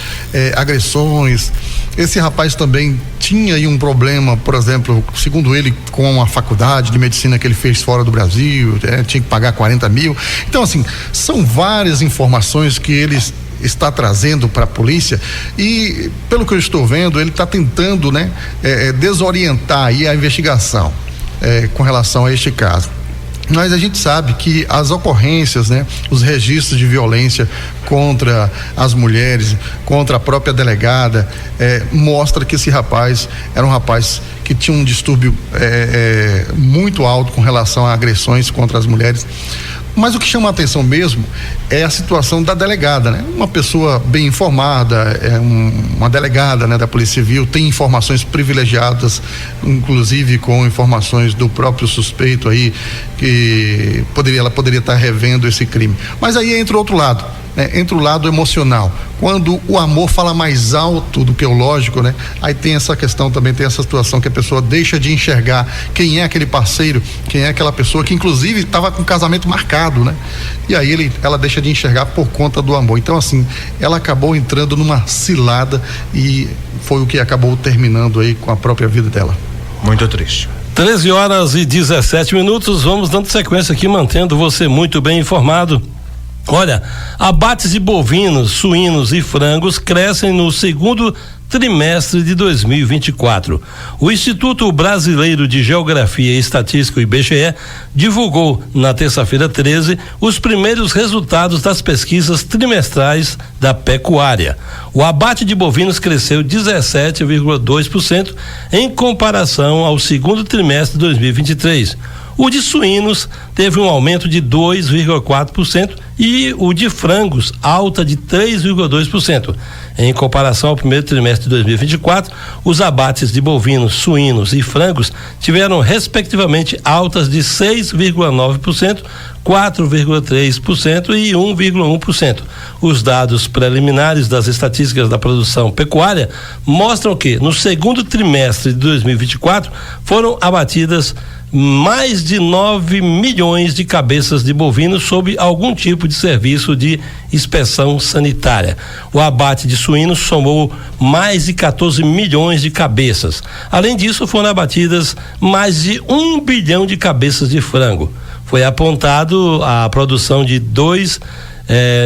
agressões. Esse rapaz também tinha aí um problema, por exemplo, segundo ele, com a faculdade de medicina que ele fez fora do Brasil, tinha que pagar 40 mil. Então, assim, são várias informações que ele está trazendo para a polícia e, pelo que eu estou vendo, ele está tentando, desorientar aí a investigação. com relação a este caso. Mas a gente sabe que as ocorrências, né, os registros de violência contra as mulheres, contra a própria delegada, mostra que esse rapaz era um rapaz que tinha um distúrbio muito alto com relação a agressões contra as mulheres. Mas o que chama a atenção mesmo é a situação da delegada, né? Uma pessoa bem informada, uma delegada, né, da Polícia Civil, tem informações privilegiadas, inclusive com informações do próprio suspeito aí, que ela poderia estar revendo esse crime. Mas aí entra o outro lado, né? Entra o lado emocional. Quando o amor fala mais alto do que o lógico, né? Aí tem essa questão também, tem essa situação que a pessoa deixa de enxergar quem é aquele parceiro, quem é aquela pessoa que inclusive estava com o casamento marcado, né? E aí ela deixa de enxergar por conta do amor. Então, assim, ela acabou entrando numa cilada e foi o que acabou terminando aí com a própria vida dela. Muito triste. 13h17, vamos dando sequência aqui, mantendo você muito bem informado. Olha, abates de bovinos, suínos e frangos crescem no segundo trimestre de 2024. O Instituto Brasileiro de Geografia e Estatística, o IBGE, divulgou na terça-feira 13 os primeiros resultados das pesquisas trimestrais da pecuária. O abate de bovinos cresceu 17,2% em comparação ao segundo trimestre de 2023. O de suínos teve um aumento de 2,4% e o de frangos alta de 3,2%. Em comparação ao primeiro trimestre de 2024, os abates de bovinos, suínos e frangos tiveram respectivamente altas de 6,9%, 4,3% e 1,1%. Os dados preliminares das estatísticas da produção pecuária mostram que no segundo trimestre de 2024 foram abatidas mais de 9 milhões de cabeças de bovinos sob algum tipo de serviço de inspeção sanitária. O abate de suínos somou mais de 14 milhões de cabeças. Além disso, foram abatidas mais de 1 bilhão de cabeças de frango. Foi apontado a produção de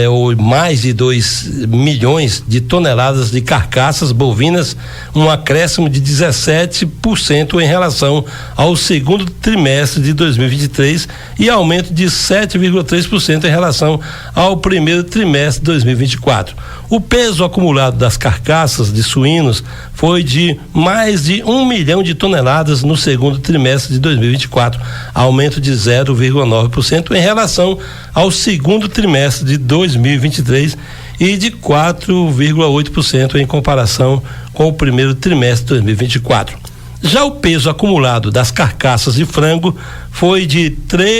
ou mais de 2 milhões de toneladas de carcaças bovinas, um acréscimo de 17% em relação ao segundo trimestre de 2023 e aumento de 7,3% em relação ao primeiro trimestre de 2024. O peso acumulado das carcaças de suínos foi de mais de 1 milhão de toneladas no segundo trimestre de 2024, aumento de 0,9% em relação ao segundo trimestre de 2023 e de 4,8% em comparação com o primeiro trimestre de 2024. Já o peso acumulado das carcaças de frango foi de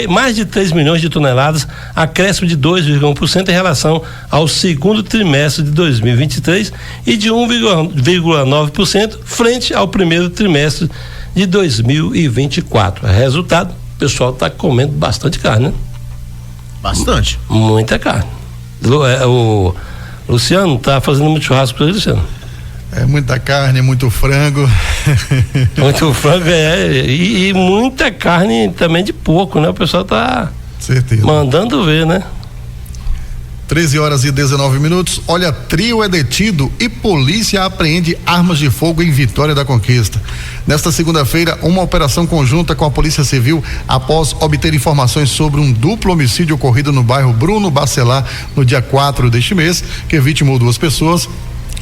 mais de 3 milhões de toneladas, acréscimo de 2,1% em relação ao segundo trimestre de 2023 e de 1,9% frente ao primeiro trimestre de 2024. Resultado, o pessoal está comendo bastante carne, né? Bastante. Muita carne. O Luciano tá fazendo muito churrasco para ele, Luciano? É muita carne, muito frango. Muito frango e muita carne também de porco, né? O pessoal tá mandando ver, né? 13h19. Olha, trio é detido e polícia apreende armas de fogo em Vitória da Conquista. Nesta segunda-feira, uma operação conjunta com a Polícia Civil, após obter informações sobre um duplo homicídio ocorrido no bairro Bruno Bacelar no dia 4 deste mês, que vitimou 2 pessoas.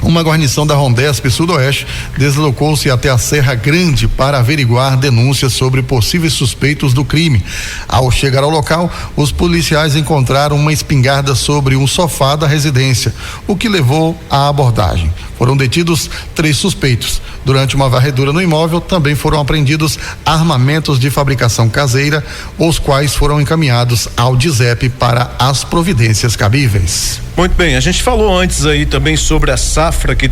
Uma guarnição da Rondesp Sudoeste deslocou-se até a Serra Grande para averiguar denúncias sobre possíveis suspeitos do crime. Ao chegar ao local, os policiais encontraram uma espingarda sobre um sofá da residência, o que levou à abordagem. Foram detidos 3 suspeitos. Durante uma varredura no imóvel, também foram apreendidos armamentos de fabricação caseira, os quais foram encaminhados ao DISEP para as providências cabíveis. Muito bem, a gente falou antes aí também sobre a safra que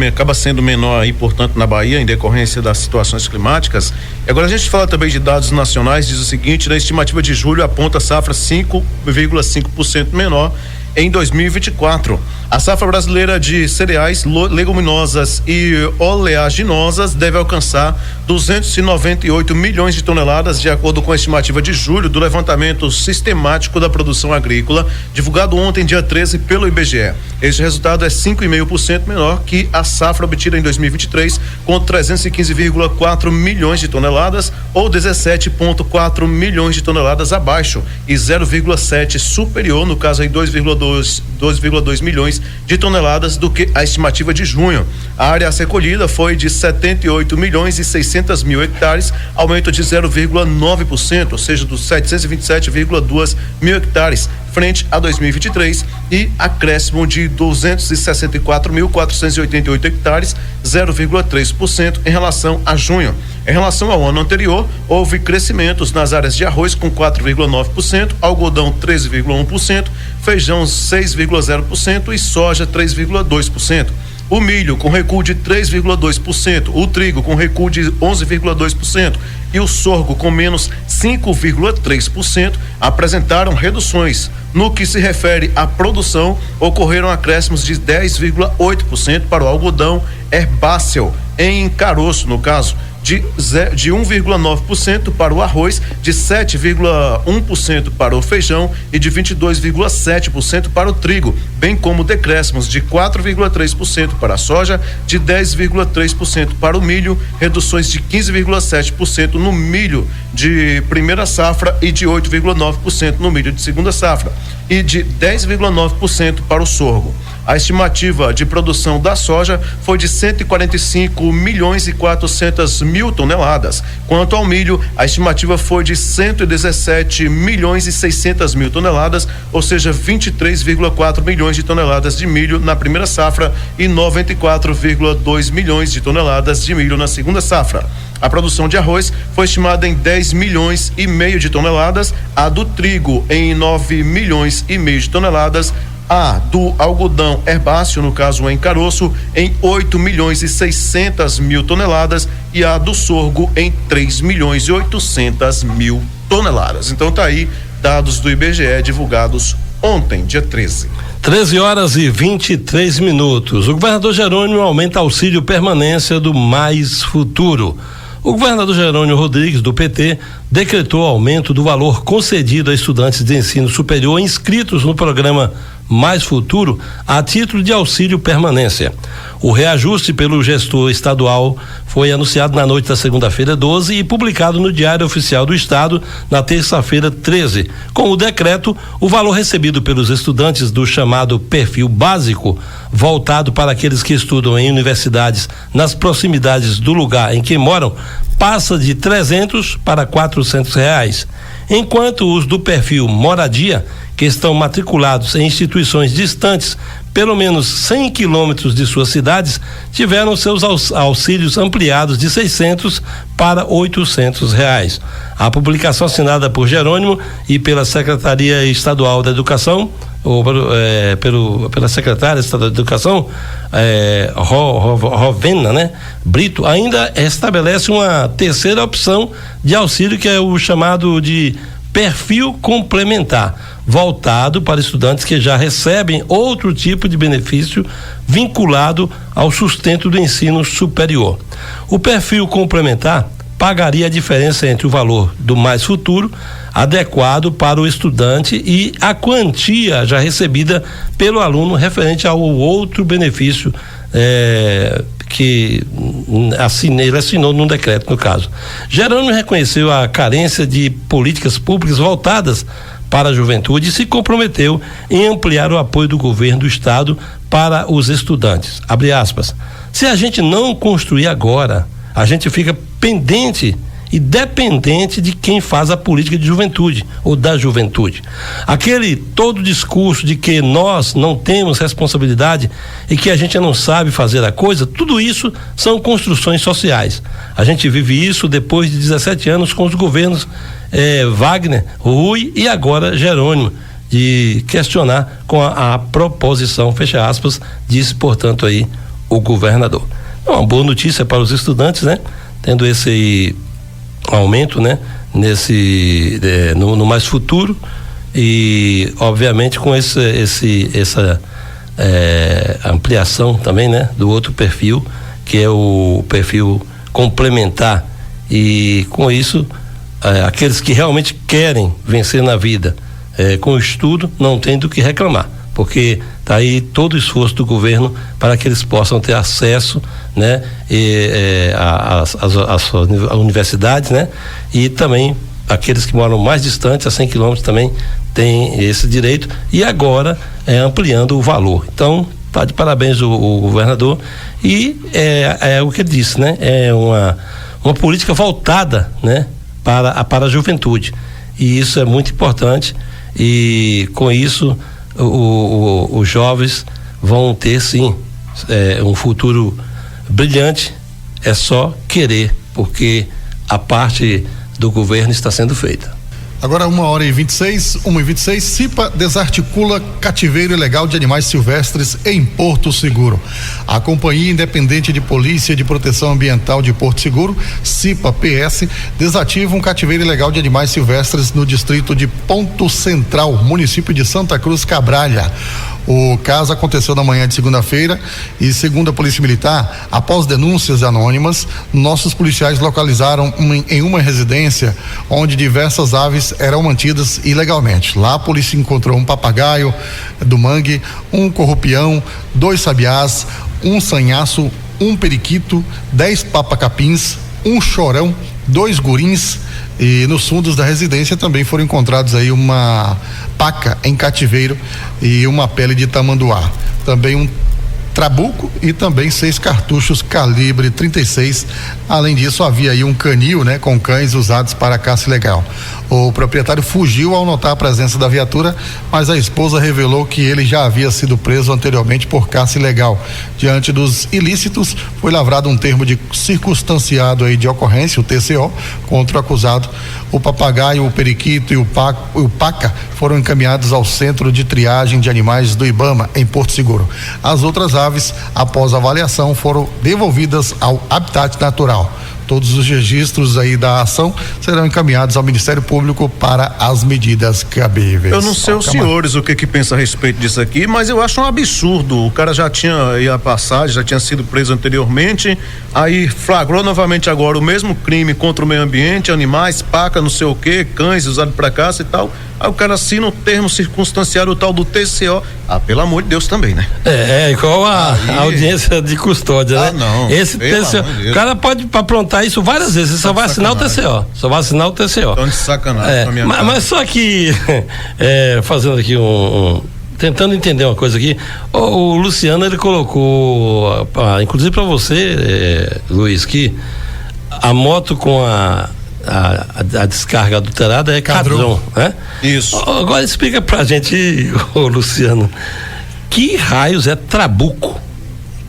acaba sendo menor aí, portanto, na Bahia, em decorrência das situações climáticas. E agora a gente fala também de dados nacionais, diz o seguinte: na estimativa de julho aponta a safra 5,5% menor em 2024. A safra brasileira de cereais, leguminosas e oleaginosas deve alcançar 298 milhões de toneladas, de acordo com a estimativa de julho do levantamento sistemático da produção agrícola, divulgado ontem, dia 13, pelo IBGE. Este resultado é 5,5% menor que a safra obtida em 2023, com 315,4 milhões de toneladas, ou 17,4 milhões de toneladas abaixo, e 0,7 superior, no caso aí 2,2 milhões de toneladas do que a estimativa de junho. A área a ser colhida foi de 78 milhões e 600 mil hectares, aumento de 0,9%, ou seja, dos 727,2 mil hectares, frente a 2023, e acréscimo de 264.488 hectares, 0,3% em relação a junho. Em relação ao ano anterior, houve crescimentos nas áreas de arroz com 4,9%, algodão 13,1%, feijão 6,0% e soja 3,2%. O milho com recuo de 3,2%, o trigo com recuo de 11,2% e o sorgo com menos 5,3% apresentaram reduções. No que se refere à produção, ocorreram acréscimos de 10,8% para o algodão herbáceo em caroço, no caso, de 1,9% para o arroz, de 7,1% para o feijão e de 22,7% para o trigo, bem como decréscimos de 4,3% para a soja, de 10,3% para o milho, reduções de 15,7% no milho de primeira safra e de 8,9% no milho de segunda safra e de 10,9% para o sorgo. A estimativa de produção da soja foi de 145 milhões e 400 mil toneladas. Quanto ao milho, a estimativa foi de 117 milhões e 600 mil toneladas, ou seja, 23,4 milhões de toneladas de milho na primeira safra e 94,2 milhões de toneladas de milho na segunda safra. A produção de arroz foi estimada em 10 milhões e meio de toneladas, a do trigo em 9 milhões e meio de toneladas, a do algodão herbáceo, no caso em caroço, em 8 milhões e 600 mil toneladas e a do sorgo em 3 milhões e 800 mil toneladas. Então tá aí dados do IBGE divulgados ontem, dia 13. 13h23. O governador Jerônimo aumenta auxílio permanência do Mais Futuro. O governador Jerônimo Rodrigues, do PT, decretou aumento do valor concedido a estudantes de ensino superior inscritos no programa Mais Futuro a título de auxílio permanência. O reajuste pelo gestor estadual foi anunciado na noite da segunda-feira 12 e publicado no Diário Oficial do Estado na terça-feira 13. Com o decreto, o valor recebido pelos estudantes do chamado perfil básico, voltado para aqueles que estudam em universidades nas proximidades do lugar em que moram, passa de R$300 para R$400, enquanto os do perfil moradia, que estão matriculados em instituições distantes pelo menos 100 quilômetros de suas cidades, tiveram seus auxílios ampliados de R$600 para R$800. A publicação assinada por Jerônimo e pela Secretaria Estadual da Educação, ou pela Secretária Estadual da Educação, Rovena, Brito, ainda estabelece uma terceira opção de auxílio, que é o chamado de perfil complementar, voltado para estudantes que já recebem outro tipo de benefício vinculado ao sustento do ensino superior. O perfil complementar pagaria a diferença entre o valor do Mais Futuro, adequado para o estudante, e a quantia já recebida pelo aluno referente ao outro benefício que ele assinou num decreto, no caso. Jerônimo reconheceu a carência de políticas públicas voltadas para a juventude e se comprometeu em ampliar o apoio do governo do estado para os estudantes. Abre aspas. Se a gente não construir agora, a gente fica pendente e dependente de quem faz a política de juventude ou da juventude. Aquele todo discurso de que nós não temos responsabilidade e que a gente não sabe fazer a coisa, tudo isso são construções sociais. A gente vive isso depois de 17 anos com os governos Wagner, Rui e agora Jerônimo, de questionar com a proposição, fecha aspas, disse, portanto, aí o governador. Uma boa notícia para os estudantes, tendo esse aumento, no Mais Futuro, e obviamente com essa ampliação também, do outro perfil, que é o perfil complementar, e com isso aqueles que realmente querem vencer na vida com o estudo não tem do que reclamar, porque Tá aí todo o esforço do governo para que eles possam ter acesso, né, às universidades, né, e também aqueles que moram mais distantes, a 100 quilômetros, também têm esse direito, e agora ampliando o valor. Então, tá de parabéns o governador, e é o que ele disse, né, é uma política voltada, né, para a juventude, e isso é muito importante, e com isso os jovens vão ter sim um futuro brilhante. É só querer, porque a parte do governo está sendo feita. Agora 1h26, CIPA desarticula cativeiro ilegal de animais silvestres em Porto Seguro. A Companhia Independente de Polícia de Proteção Ambiental de Porto Seguro, CIPA-PS, desativa um cativeiro ilegal de animais silvestres no distrito de Ponto Central, município de Santa Cruz Cabralha. O caso aconteceu na manhã de segunda-feira e, segundo a Polícia Militar, após denúncias anônimas, nossos policiais localizaram em uma residência onde diversas aves eram mantidas ilegalmente. Lá a polícia encontrou um papagaio do mangue, um corrupião, 2 sabiás, um sanhaço, um periquito, 10 papacapins, um chorão, 2 gurins, e nos fundos da residência também foram encontrados aí uma paca em cativeiro e uma pele de tamanduá. Também um trabuco e também 6 cartuchos calibre 36. Além disso, havia aí um canil, né, com cães usados para caça ilegal. O proprietário fugiu ao notar a presença da viatura, mas a esposa revelou que ele já havia sido preso anteriormente por caça ilegal. Diante dos ilícitos, foi lavrado um termo de circunstanciado aí de ocorrência, o TCO, contra o acusado. O papagaio, o periquito e o paca foram encaminhados ao Centro de Triagem de Animais do Ibama, em Porto Seguro. As outras aves, após avaliação, foram devolvidas ao habitat natural. Todos os registros aí da ação serão encaminhados ao Ministério Público para as medidas cabíveis. Eu não sei os senhores o que pensa a respeito disso aqui, mas eu acho um absurdo. O cara já tinha aí a passagem, já tinha sido preso anteriormente, aí flagrou novamente agora o mesmo crime contra o meio ambiente, animais, paca, não sei o que, cães usados para caça e tal. Aí o cara assina o termo circunstanciado, o tal do TCO. Ah, pelo amor de Deus também, né? Igual a audiência de custódia, né? Não. Esse TCO, o cara pode aprontar isso várias vezes, só vai assinar o TCO. Só vai assinar o TCO. Então de sacanagem. Mas só que, fazendo aqui tentando entender uma coisa aqui, o Luciano, ele colocou, inclusive para você, Luiz, que a moto com a descarga adulterada é cadrão, né? Isso. Agora explica pra gente, Luciano, que raios é trabuco?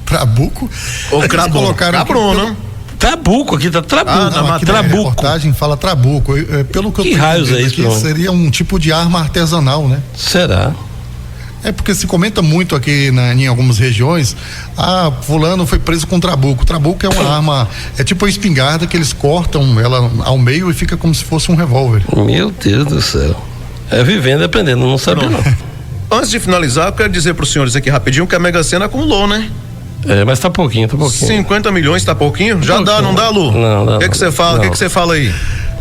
Trabuco? Ou crabrona. Trabuco, aqui tá trabuco. Aqui na reportagem fala trabuco. Pelo que eu tô raios é isso? Aqui, seria um tipo de arma artesanal, né? Será? É porque se comenta muito aqui em algumas regiões, fulano foi preso com trabuco. Trabuco é uma arma, é tipo a espingarda que eles cortam ela ao meio e fica como se fosse um revólver. Meu Deus do céu. É vivendo e aprendendo, não sabia não. Antes de finalizar, eu quero dizer para os senhores aqui rapidinho que a Mega Sena acumulou, né? Mas tá pouquinho. 50 milhões tá pouquinho? Já dá, não dá, Lu? Não. O que você fala? O que você fala aí?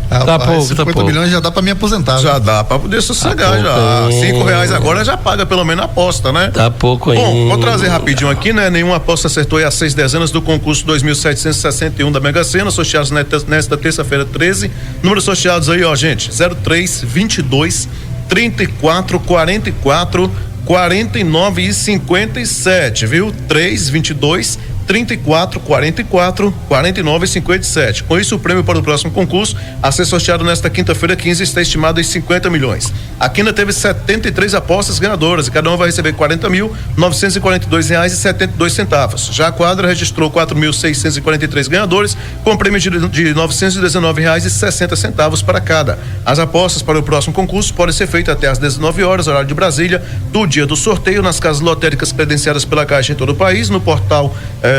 Tá pouco, 50 milhões já dá pra me aposentar. Já dá pra poder sossegar, já. R$5 agora já paga pelo menos a aposta, né? Tá pouco ainda. Bom, vou trazer rapidinho aqui, né? Nenhuma aposta acertou aí as 6 dezenas do concurso 2.761 da Mega Sena, sorteados nesta terça-feira 13. Números sorteados aí, ó, gente: 03, 22, 34, 44, 49 e 57, viu? 3, 22, 34, 44, 49 e 57. Com isso, o prêmio para o próximo concurso a ser sorteado nesta quinta-feira 15 está estimado em 50 milhões. A Quina teve 73 apostas ganhadoras e cada uma vai receber R$40.942,72. Já a quadra registrou 4.643 ganhadores com prêmio de R$919,60 para cada. As apostas para o próximo concurso podem ser feitas até às 19 horas, horário de Brasília, do dia do sorteio, nas casas lotéricas credenciadas pela Caixa em todo o país, no portal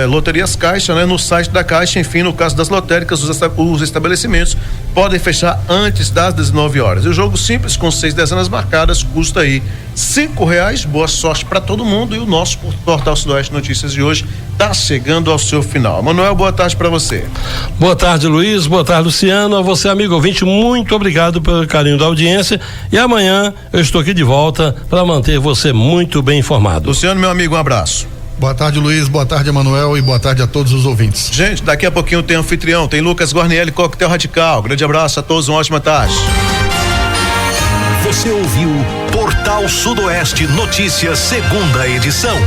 Loterias Caixa, né? No site da Caixa, enfim, no caso das lotéricas, os estabelecimentos podem fechar antes das 19 horas. E o jogo simples com 6 dezenas marcadas custa aí R$5. Boa sorte para todo mundo, e o nosso Portal Sudoeste Notícias de hoje está chegando ao seu final. Manuel, boa tarde para você. Boa tarde, Luiz. Boa tarde, Luciano. A você, amigo ouvinte, muito obrigado pelo carinho da audiência, e amanhã eu estou aqui de volta para manter você muito bem informado. Luciano, meu amigo, um abraço. Boa tarde, Luiz, boa tarde, Emanuel, e boa tarde a todos os ouvintes. Gente, daqui a pouquinho tem anfitrião, tem Lucas Guarnieri, Coquetel Radical. Grande abraço a todos, uma ótima tarde. Você ouviu Portal Sudoeste Notícias, segunda edição.